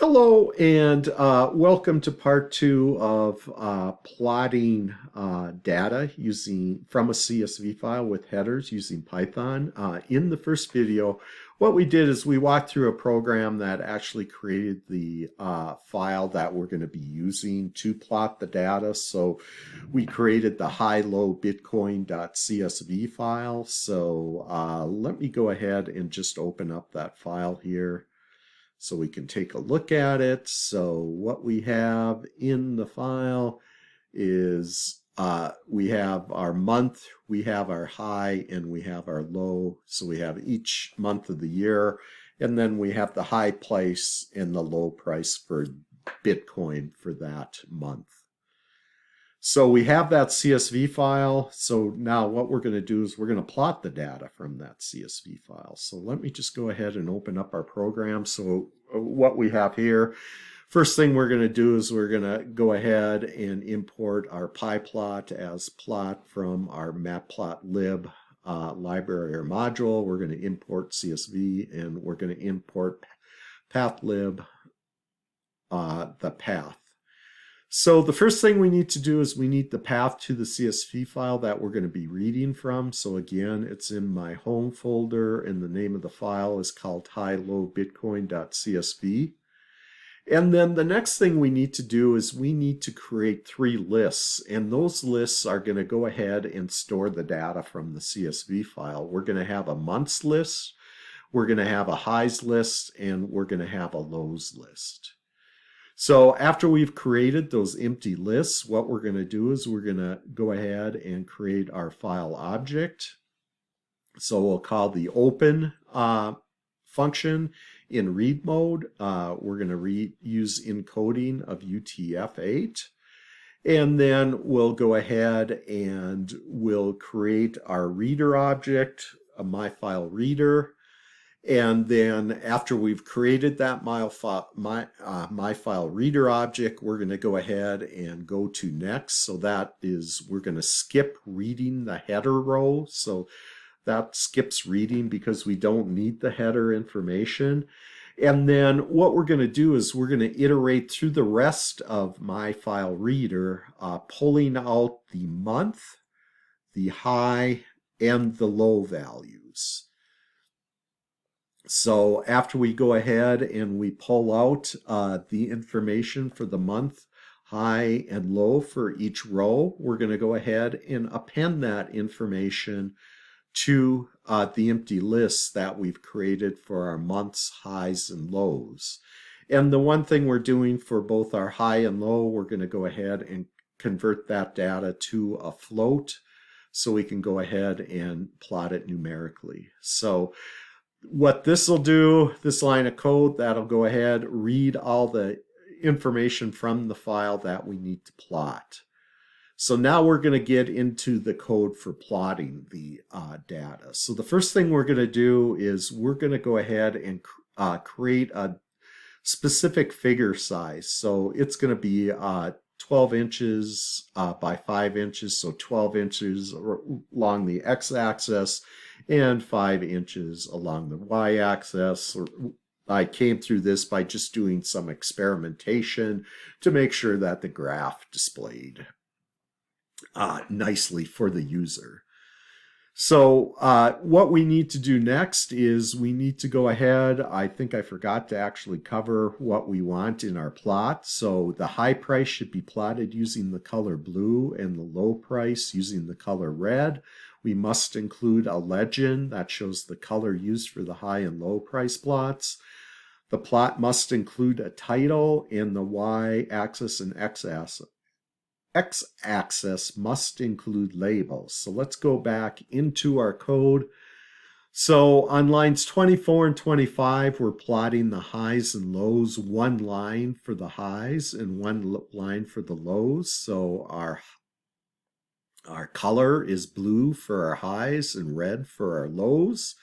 Hello and welcome to part two of plotting data using from a CSV file with headers using Python. In the first video, what we did is we walked through a program that actually created the file that we're going to be using to plot the data. So we created the high-low bitcoin.csv file. So let me go ahead and just open up that file here, so we can take a look at it. So what we have in the file is we have our month, we have our high, and we have our low. So we have each month of the year, and then we have the high price and the low price for Bitcoin for that month. So we have that CSV file. So now what we're going to do is we're going to plot the data from that CSV file. So let me just go ahead and open up our program. So what we have here, first thing we're going to do is we're going to go ahead and import our pyplot as plot from our matplotlib library or module. We're going to import CSV, and we're going to import pathlib, the path. So the first thing we need to do is we need the path to the CSV file that we're going to be reading from. So again, it's in my home folder, and the name of the file is called highlowbitcoin.csv. And then the next thing we need to do is we need to create three lists, and those lists are going to go ahead and store the data from the CSV file. We're going to have a months list, we're going to have a highs list, and we're going to have a lows list. So after we've created those empty lists, what we're going to do is we're going to go ahead and create our file object. So we'll call the open function in read mode. We're going to use encoding of UTF-8. And then we'll go ahead and we'll create our reader object, a myFileReader. And then after we've created that myFileReader object, we're going to go ahead and go to next. So that is, we're going to skip reading the header row. So that skips reading because we don't need the header information. And then what we're going to do is we're going to iterate through the rest of myFileReader, pulling out the month, the high, and the low values. So after we go ahead and we pull out the information for the month, high and low for each row, we're going to go ahead and append that information to the empty lists that we've created for our months, highs, and lows. And the one thing we're doing for both our high and low, we're going to go ahead and convert that data to a float so we can go ahead and plot it numerically. So what this will do, this line of code, that'll go ahead, read all the information from the file that we need to plot. So now we're going to get into the code for plotting the data. So the first thing we're going to do is we're going to go ahead and create a specific figure size. So it's going to be 12 inches by 5 inches, so 12 inches along the x-axis and 5 inches along the y-axis. I came through this by just doing some experimentation to make sure that the graph displayed nicely for the user. So what we need to do next is we need to go ahead. I think I forgot to actually cover what we want in our plot. So the high price should be plotted using the color blue and the low price using the color red. We must include a legend that shows the color used for the high and low price plots. The plot must include a title, and the y-axis and x-axis must include labels. So let's go back into our code. So on lines 24 and 25, we're plotting the highs and lows, one line for the highs and one line for the lows. So our color is blue for our highs and red for our lows.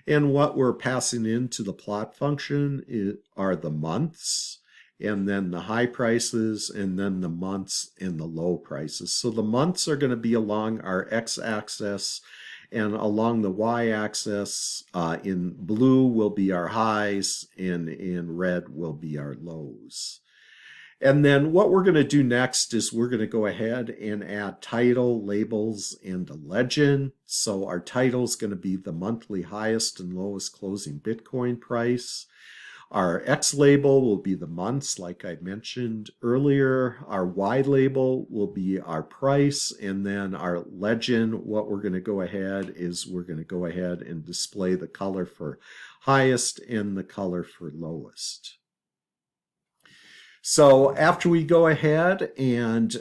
And what we're passing into the plot function are the months, and then the high prices, and then the months and the low prices. So the months are going to be along our x-axis, And along the y-axis, in blue will be our highs, and in red will be our lows. And then what we're going to do next is we're going to go ahead and add title, labels, and a legend. So our title is going to be the monthly highest and lowest closing Bitcoin price. Our X label will be the months, like I mentioned earlier. Our Y label will be our price. And then our legend, what we're going to go ahead is we're going to go ahead and display the color for highest and the color for lowest. So after we go ahead and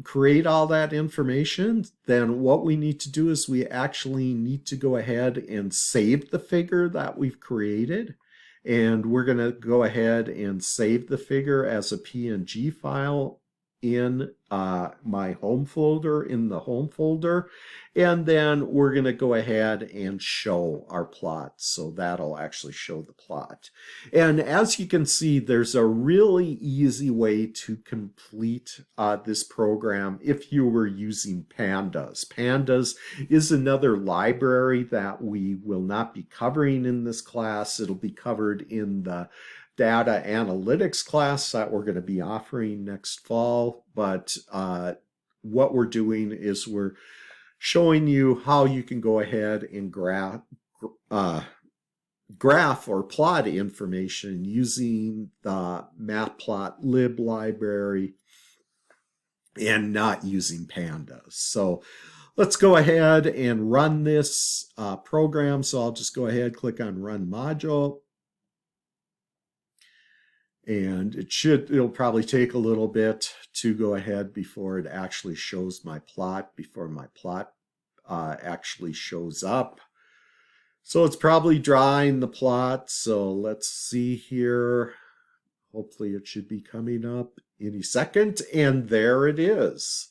create all that information, then what we need to do is we actually need to go ahead and save the figure that we've created. And we're going to go ahead and save the figure as a PNG file in my home folder, in the home folder. And then we're going to go ahead and show our plot. So that'll actually show the plot. And as you can see, there's a really easy way to complete this program if you were using Pandas. Pandas is another library that we will not be covering in this class. It'll be covered in the data analytics class that we're going to be offering next fall. But what we're doing is we're showing you how you can go ahead and graph or plot information using the Matplotlib library and not using Pandas. So let's go ahead and run this program. So I'll just go ahead, click on Run Module. And it'll probably take a little bit to go ahead before it actually shows my plot, before my plot actually shows up. So it's probably drawing the plot. So let's see here. Hopefully it should be coming up any second. And there it is.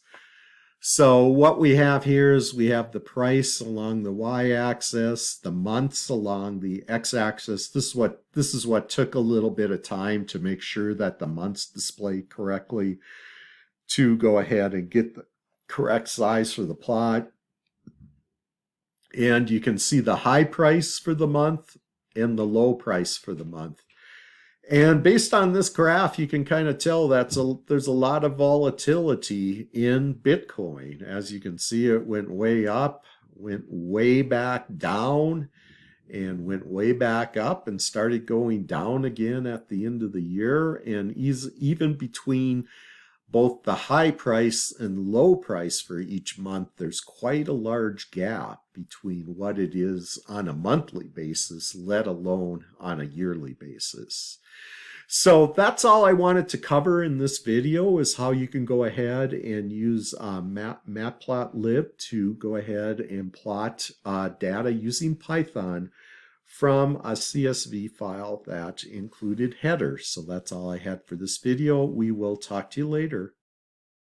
So what we have here is we have the price along the y-axis, the months along the x-axis. This is what took a little bit of time to make sure that the months display correctly, to go ahead and get the correct size for the plot. And you can see the high price for the month and the low price for the month. And based on this graph, you can kind of tell that there's a lot of volatility in Bitcoin. As you can see, it went way up, went way back down, and went way back up and started going down again at the end of the year. And even between both the high price and low price for each month, there's quite a large gap between what it is on a monthly basis, let alone on a yearly basis. So that's all I wanted to cover in this video, is how you can go ahead and use Matplotlib to go ahead and plot data using Python from a CSV file that included headers. So that's all I had for this video. We will talk to you later.